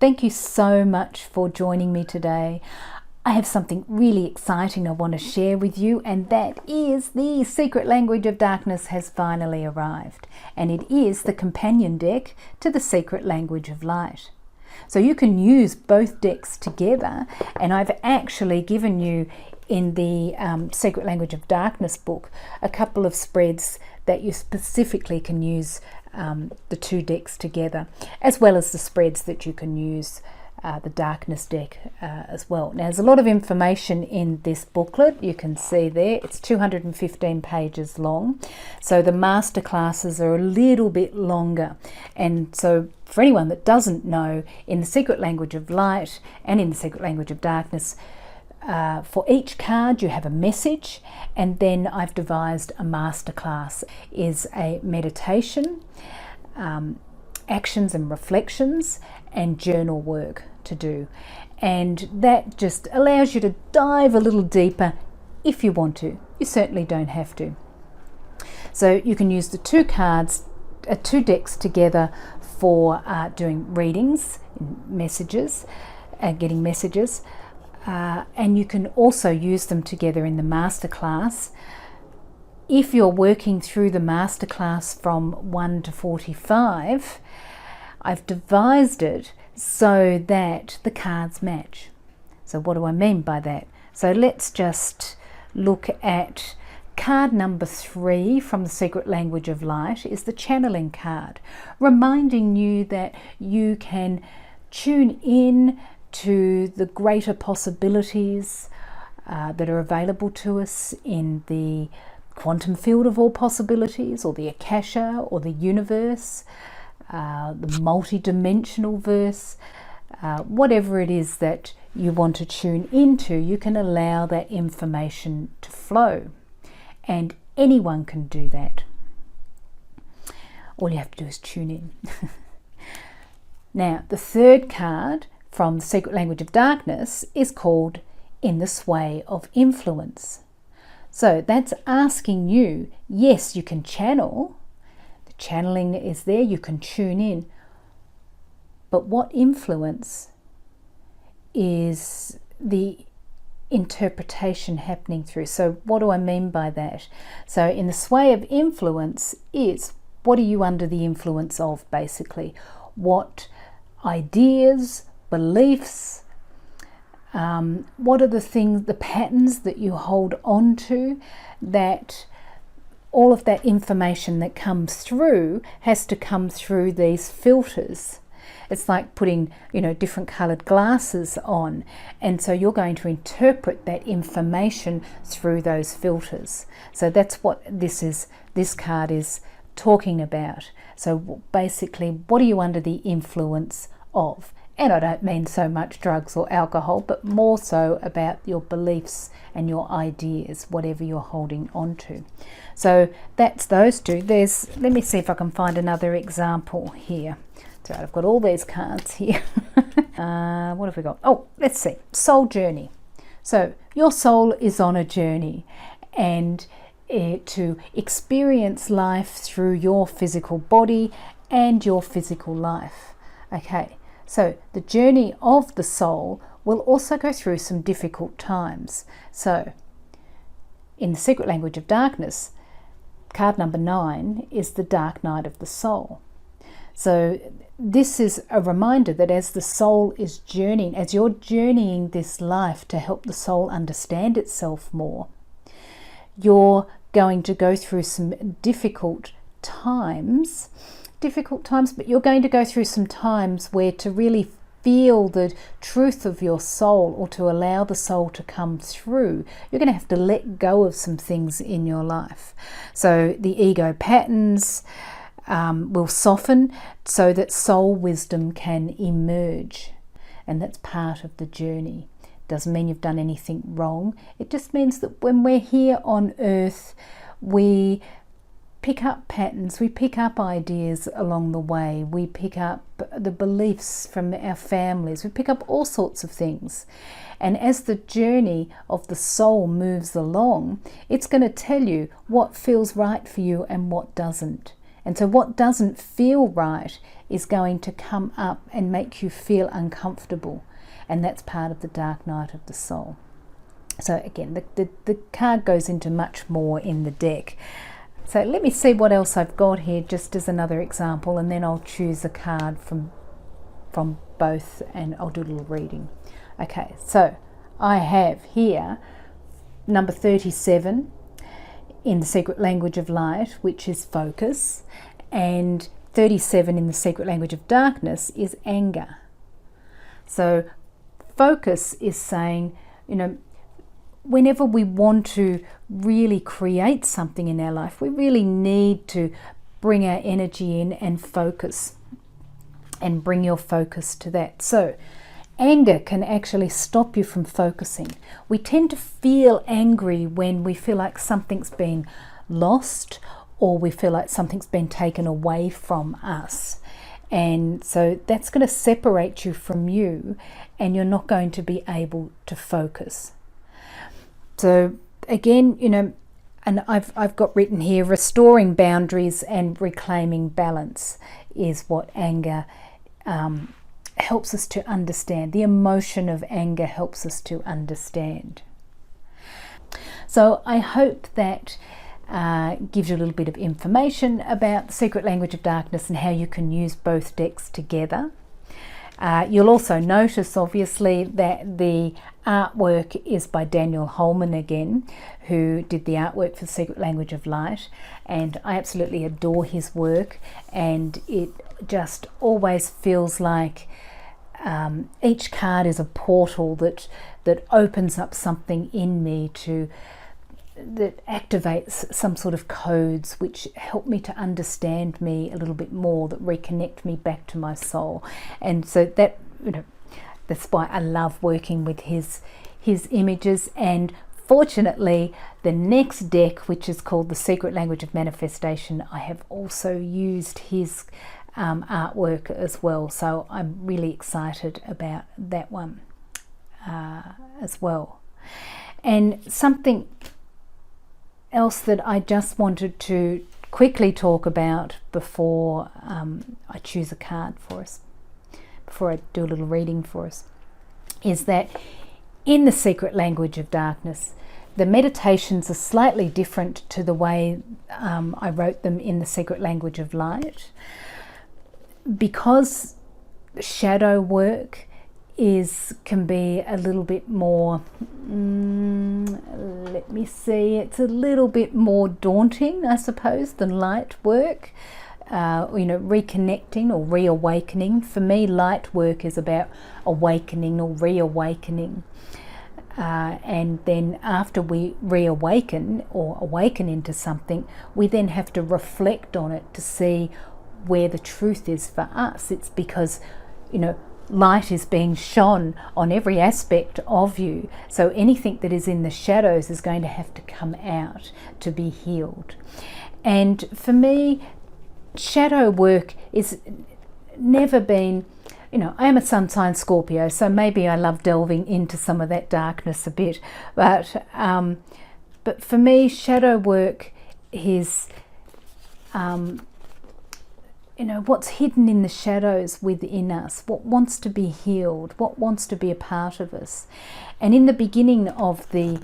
Thank you so much for joining me today. I have something really exciting I want to share with you, and that is the Secret Language of Darkness has finally arrived, and it is the companion deck to the Secret Language of Light. So you can use both decks together, and I've actually given you in the Secret Language of Darkness book a couple of spreads that you specifically can use the two decks together, as well as the spreads that you can use the darkness deck as well. Now, there's a lot of information in this booklet. You can see there it's 215 pages long, so the masterclasses are a little bit longer. And so for anyone that doesn't know, in the Secret Language of Light and in the Secret Language of Darkness, for each card you have a message, and then I've devised a masterclass. Is a meditation, actions and reflections, and journal work to do, and that just allows you to dive a little deeper if you want to. You certainly don't have to. So you can use the two cards, two decks together for doing readings, messages, getting messages, and you can also use them together in the masterclass. If you're working through the masterclass from 1 to 45, I've devised it so that the cards match. So what do I mean by that? So let's just look at card number 3 from the Secret Language of Light. Is the channeling card, reminding you that you can tune in to the greater possibilities that are available to us in the quantum field of all possibilities, or the Akasha, or the universe, the multi-dimensional verse, whatever it is that you want to tune into, you can allow that information to flow, and anyone can do that. All you have to do is tune in. Now, the third card from the Secret Language of Darkness is called In the Sway of Influence. So that's asking you, yes, you can channel. The channeling is there, you can tune in. But what influence is the interpretation happening through? So what do I mean by that? So in the sway of influence is, what are you under the influence of, basically? What ideas, beliefs, what are the things, the patterns that you hold on to, that all of that information that comes through has to come through these filters. It's like putting, different coloured glasses on, and so you're going to interpret that information through those filters. So that's what this card is talking about. So basically, what are you under the influence of? And I don't mean so much drugs or alcohol, but more so about your beliefs and your ideas, whatever you're holding on to. So that's those two. Let me see if I can find another example here. So I've got all these cards here. What have we got? Oh, let's see. Soul journey. So your soul is on a journey, and to experience life through your physical body and your physical life. Okay. So the journey of the soul will also go through some difficult times. So in the Secret Language of Darkness, card number 9 is the dark night of the soul. So this is a reminder that as the soul is journeying, as you're journeying this life to help the soul understand itself more, you're going to go through some difficult times, but you're going to go through some times where, to really feel the truth of your soul, or to allow the soul to come through, you're going to have to let go of some things in your life. So the ego patterns will soften so that soul wisdom can emerge, and that's part of the journey. Doesn't mean you've done anything wrong. It just means that when we're here on earth, we pick up patterns, we pick up ideas along the way, we pick up the beliefs from our families, we pick up all sorts of things. And as the journey of the soul moves along, it's going to tell you what feels right for you and what doesn't. And so what doesn't feel right is going to come up and make you feel uncomfortable. And that's part of the dark night of the soul. So again, the card goes into much more in the deck. So let me see what else I've got here, just as another example, and then I'll choose a card from both and I'll do a little reading. Okay, so I have here number 37 in the secret language of light, which is focus, and 37 in the secret language of darkness is anger. So focus is saying, whenever we want to really create something in our life, we really need to bring our energy in and focus, and bring your focus to that. So anger can actually stop you from focusing. We tend to feel angry when we feel like something's been lost, or we feel like something's been taken away from us. And so that's going to separate you from you, and you're not going to be able to focus. So again, and I've got written here, restoring boundaries and reclaiming balance is what anger helps us to understand. The emotion of anger helps us to understand. So I hope that gives you a little bit of information about the secret language of darkness and how you can use both decks together. You'll also notice, obviously, that the artwork is by Daniel Holeman again, who did the artwork for the secret language of light, and I absolutely adore his work, and it just always feels like each card is a portal that opens up something in me that activates some sort of codes which help me to understand me a little bit more, that reconnect me back to my soul. And so that, that's why I love working with his images. And fortunately, the next deck, which is called the Secret Language of Manifestation, I have also used his artwork as well. So I'm really excited about that one as well. And something else that I just wanted to quickly talk about before I choose a card for us, before I do a little reading for us, is that in the secret language of darkness, the meditations are slightly different to the way I wrote them in the secret language of light, because shadow work can be a little bit more, let me see, it's a little bit more daunting, I suppose, than light work. Reconnecting or reawakening. For me, light work is about awakening or reawakening. And then after we reawaken or awaken into something, we then have to reflect on it to see where the truth is for us. It's because, light is being shone on every aspect of you. So anything that is in the shadows is going to have to come out to be healed. And for me, shadow work is never been, I am a sun sign Scorpio, so maybe I love delving into some of that darkness a bit. But for me, shadow work is what's hidden in the shadows within us, what wants to be healed, what wants to be a part of us. And in the beginning of the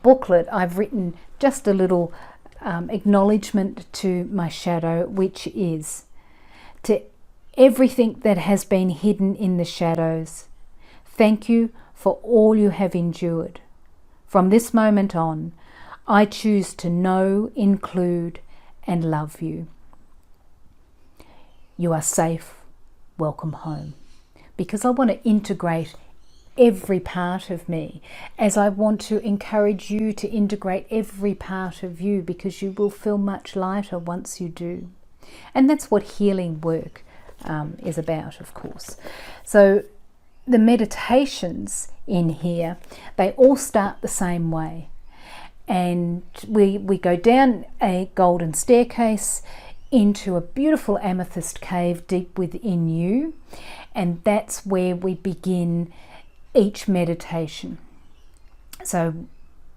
booklet, I've written just a little acknowledgement to my shadow, which is, to everything that has been hidden in the shadows, thank you for all you have endured. From this moment on, I choose to know, include, and love you. You are safe. Welcome home. Because I want to integrate every part of me, as I want to encourage you to integrate every part of you, because you will feel much lighter once you do. And that's what healing work is about, of course. So the meditations in here, they all start the same way. And we go down a golden staircase into a beautiful amethyst cave deep within you, and that's where we begin each meditation. So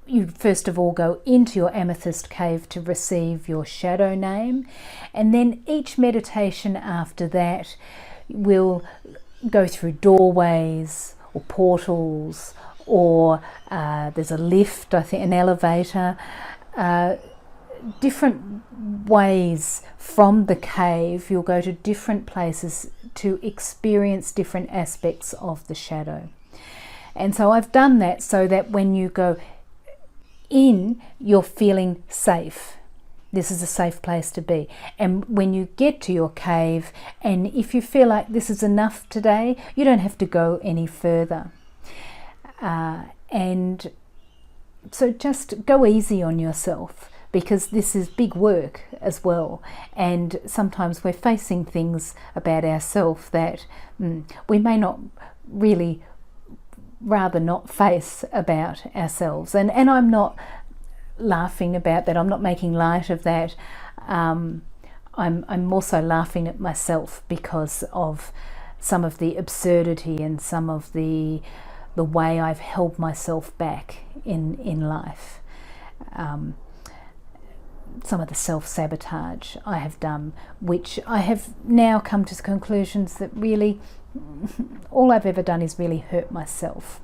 you first of all go into your amethyst cave to receive your shadow name, and then each meditation after that will go through doorways or portals, or there's a lift, I think, an elevator, different ways from the cave. You'll go to different places to experience different aspects of the shadow. And so I've done that so that when you go in, you're feeling safe. This is a safe place to be. And when you get to your cave, and if you feel like this is enough today, you don't have to go any further. And so just go easy on yourself, because this is big work as well. And sometimes we're facing things about ourselves that we may not really rather not face about ourselves. And I'm not laughing about that. I'm not making light of that. I'm also laughing at myself because of some of the absurdity and some of the way I've held myself back in life. Some of the self-sabotage I have done, which I have now come to conclusions that really all I've ever done is really hurt myself.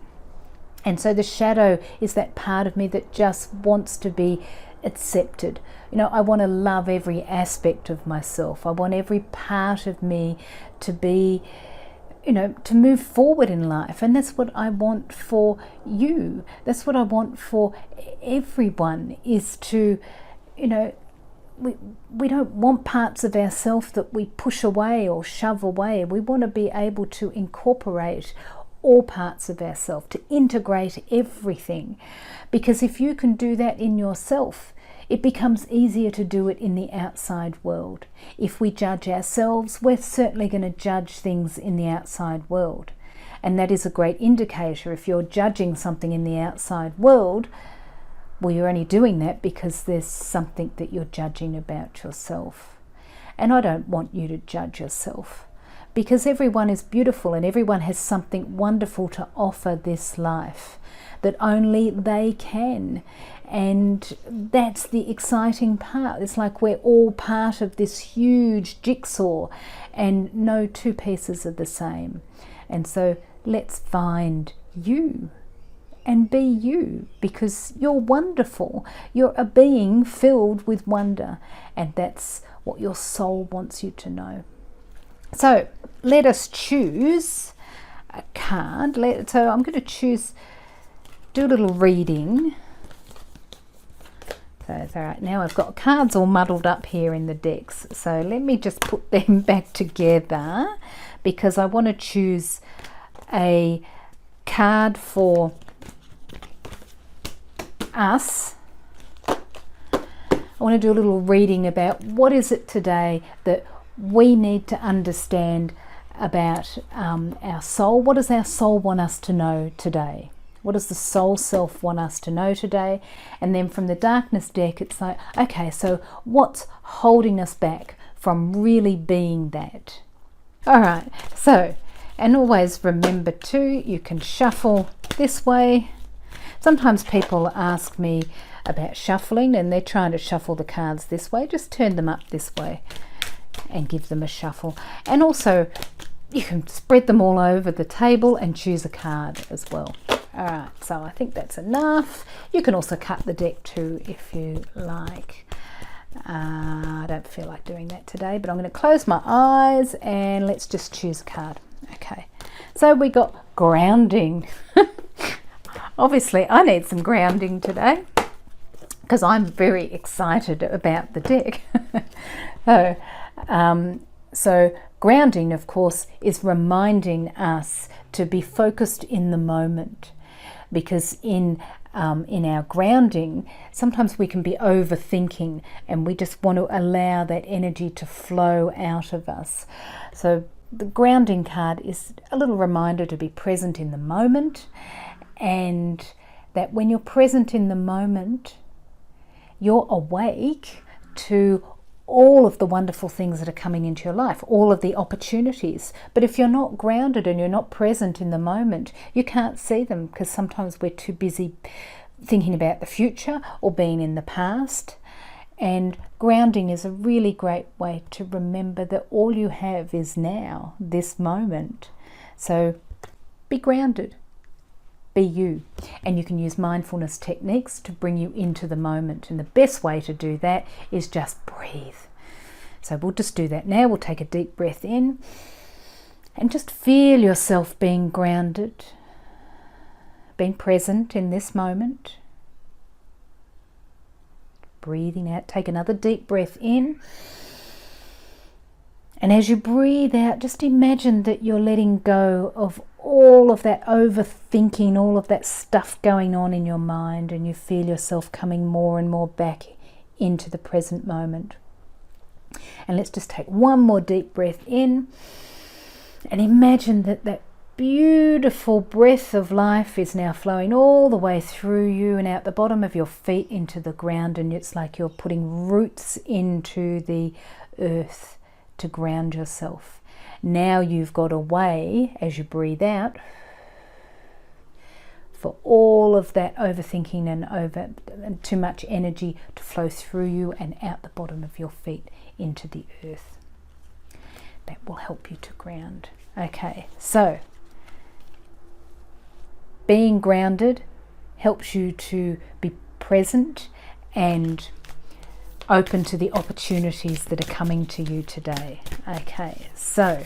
And so the shadow is that part of me that just wants to be accepted. You know, I want to love every aspect of myself. I want every part of me to be, you know, to move forward in life. And that's what I want for you. That's what I want for everyone, is to, you know, we don't want parts of ourselves that we push away or shove away. We want to be able to incorporate all parts of ourselves, to integrate everything. Because if you can do that in yourself, it becomes easier to do it in the outside world. If we judge ourselves, we're certainly going to judge things in the outside world. And that is a great indicator. If you're judging something in the outside world, well, you're only doing that because there's something that you're judging about yourself. And I don't want you to judge yourself, because everyone is beautiful and everyone has something wonderful to offer this life that only they can. And that's the exciting part. It's like we're all part of this huge jigsaw and no two pieces are the same. And so let's find you and be you, because you're wonderful. You're a being filled with wonder, and that's what your soul wants you to know. So let us choose a card. So I'm going to do a little reading. So it's all right. Now I've got cards all muddled up here in the decks. So let me just put them back together, because I want to choose a card for us. I want to do a little reading about what is it today that we need to understand about our soul. What does our soul want us to know today? What does the soul self want us to know today? And then from the darkness deck, it's like, okay, so what's holding us back from really being that? All right, so, and always remember too, you can shuffle this way. Sometimes people ask me about shuffling and they're trying to shuffle the cards this way. Just turn them up this way and give them a shuffle. And also you can spread them all over the table and choose a card as well. All right, so I think that's enough. You can also cut the deck too if you like. I don't feel like doing that today, but I'm going to close my eyes and let's just choose a card. Okay, so we got grounding. Obviously I need some grounding today because I'm very excited about the deck. So grounding, of course, is reminding us to be focused in the moment, because in our grounding, sometimes we can be overthinking and we just want to allow that energy to flow out of us. So the grounding card is a little reminder to be present in the moment, and that when you're present in the moment, you're awake to all of the wonderful things that are coming into your life, all of the opportunities. But if you're not grounded and you're not present in the moment, you can't see them, because sometimes we're too busy thinking about the future or being in the past. And grounding is a really great way to remember that all you have is now, this moment. So be grounded, be you. And you can use mindfulness techniques to bring you into the moment. And the best way to do that is just breathe. So we'll just do that now. We'll take a deep breath in and just feel yourself being grounded, being present in this moment. Breathing out, take another deep breath in. And as you breathe out, just imagine that you're letting go of all of that overthinking, all of that stuff going on in your mind, and you feel yourself coming more and more back into the present moment. And let's just take one more deep breath in and imagine that that beautiful breath of life is now flowing all the way through you and out the bottom of your feet into the ground, and it's like you're putting roots into the earth to ground yourself. Now you've got a way, as you breathe out, for all of that overthinking and too much energy to flow through you and out the bottom of your feet into the earth. That will help you to ground. Okay, so being grounded helps you to be present and open to the opportunities that are coming to you today. Okay, so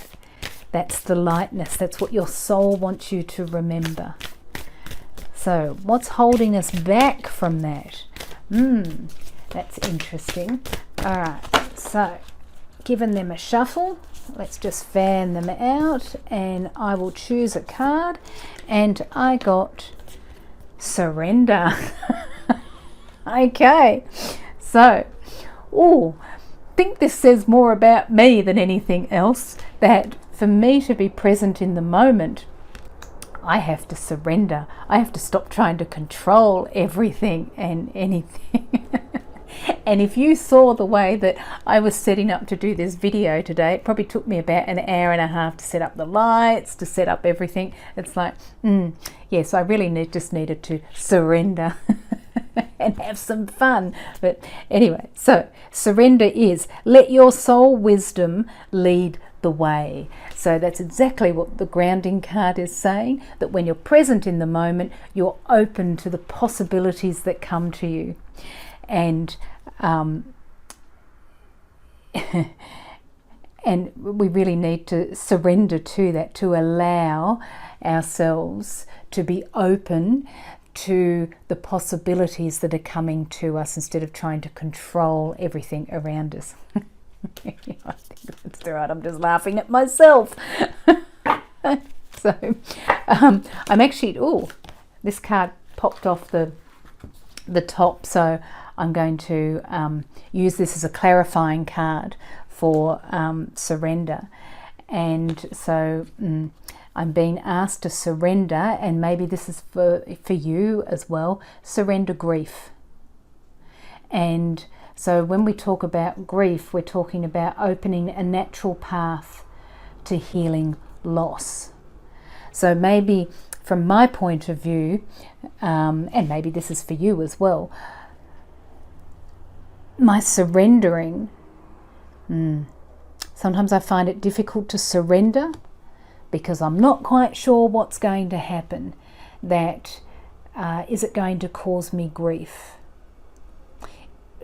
that's the lightness. That's what your soul wants you to remember. So what's holding us back from that? That's interesting. All right, so giving them a shuffle. Let's just fan them out, and I will choose a card, and I got surrender. Okay, so I think this says more about me than anything else, that for me to be present in the moment, I have to surrender. I have to stop trying to control everything and anything. And if you saw the way that I was setting up to do this video today, it probably took me about an hour and a half to set up the lights, to set up everything. It's like, yes, I really just needed to surrender and have some fun. But anyway, so surrender is let your soul wisdom lead the way. So that's exactly what the grounding card is saying, that when you're present in the moment, you're open to the possibilities that come to you. And and we really need to surrender to that, to allow ourselves to be open to the possibilities that are coming to us instead of trying to control everything around us. I think that's right, I'm just laughing at myself. So I'm actually, this card popped off the top, so I'm going to use this as a clarifying card for surrender. And so I'm being asked to surrender, and maybe this is for you as well, surrender grief. And so when we talk about grief, we're talking about opening a natural path to healing loss. So maybe from my point of view, and maybe this is for you as well, my surrendering, sometimes I find it difficult to surrender because I'm not quite sure what's going to happen. That is it going to cause me grief?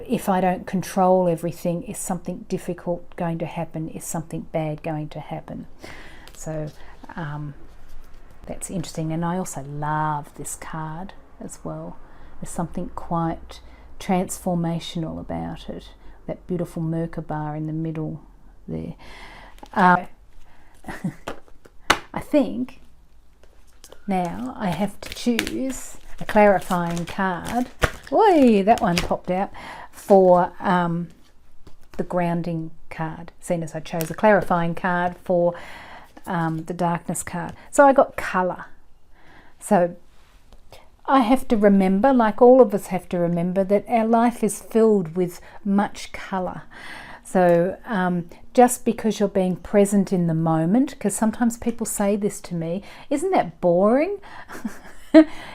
If I don't control everything, is something difficult going to happen? Is something bad going to happen? So that's interesting. And I also love this card as well. There's something quite transformational about it. That beautiful Merkaba in the middle there. I think now I have to choose a clarifying card. Oi, that one popped out for the grounding card, seeing as I chose a clarifying card for the darkness card. So I got colour. So I have to remember, like all of us have to remember, that our life is filled with much colour. So just because you're being present in the moment, because sometimes people say this to me, isn't that boring?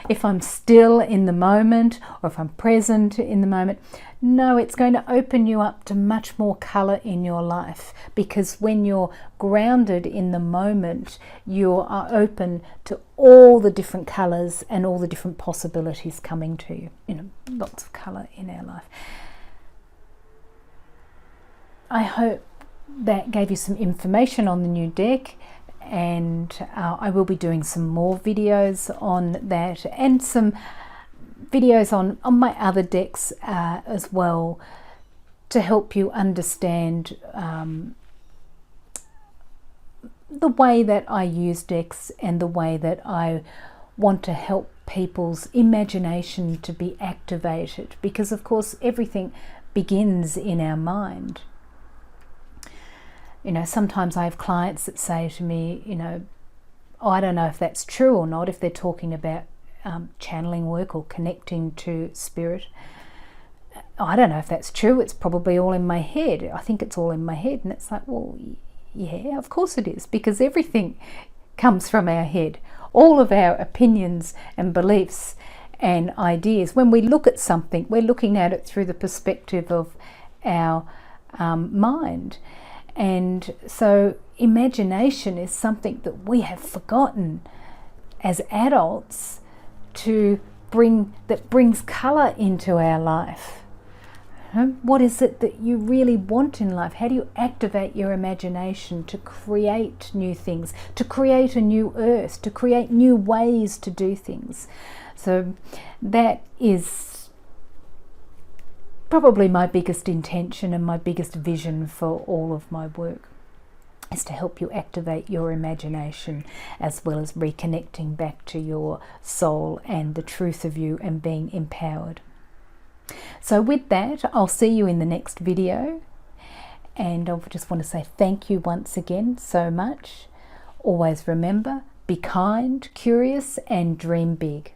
if I'm still in the moment, or if I'm present in the moment. No, it's going to open you up to much more color in your life, because when you're grounded in the moment, you are open to all the different colors and all the different possibilities coming to you. You know, lots of color in our life. I hope that gave you some information on the new deck, and I will be doing some more videos on that, and some videos on my other decks as well, to help you understand the way that I use decks and the way that I want to help people's imagination to be activated, because of course everything begins in our mind. You know, sometimes I have clients that say to me, you know, oh, I don't know if that's true or not, if they're talking about channeling work or connecting to spirit. I don't know if that's true, it's probably all in my head. I think it's all in my head. And it's like, well, yeah, of course it is, because everything comes from our head. All of our opinions and beliefs and ideas, when we look at something, we're looking at it through the perspective of our mind. And so imagination is something that we have forgotten as adults to bring, that brings color into our life. What is it that you really want in life? How do you activate your imagination to create new things, to create a new earth, to create new ways to do things? So that is probably my biggest intention and my biggest vision for all of my work, is to help you activate your imagination, as well as reconnecting back to your soul and the truth of you and being empowered. So with that, I'll see you in the next video, and I just want to say thank you once again so much. Always remember, be kind, curious, and dream big.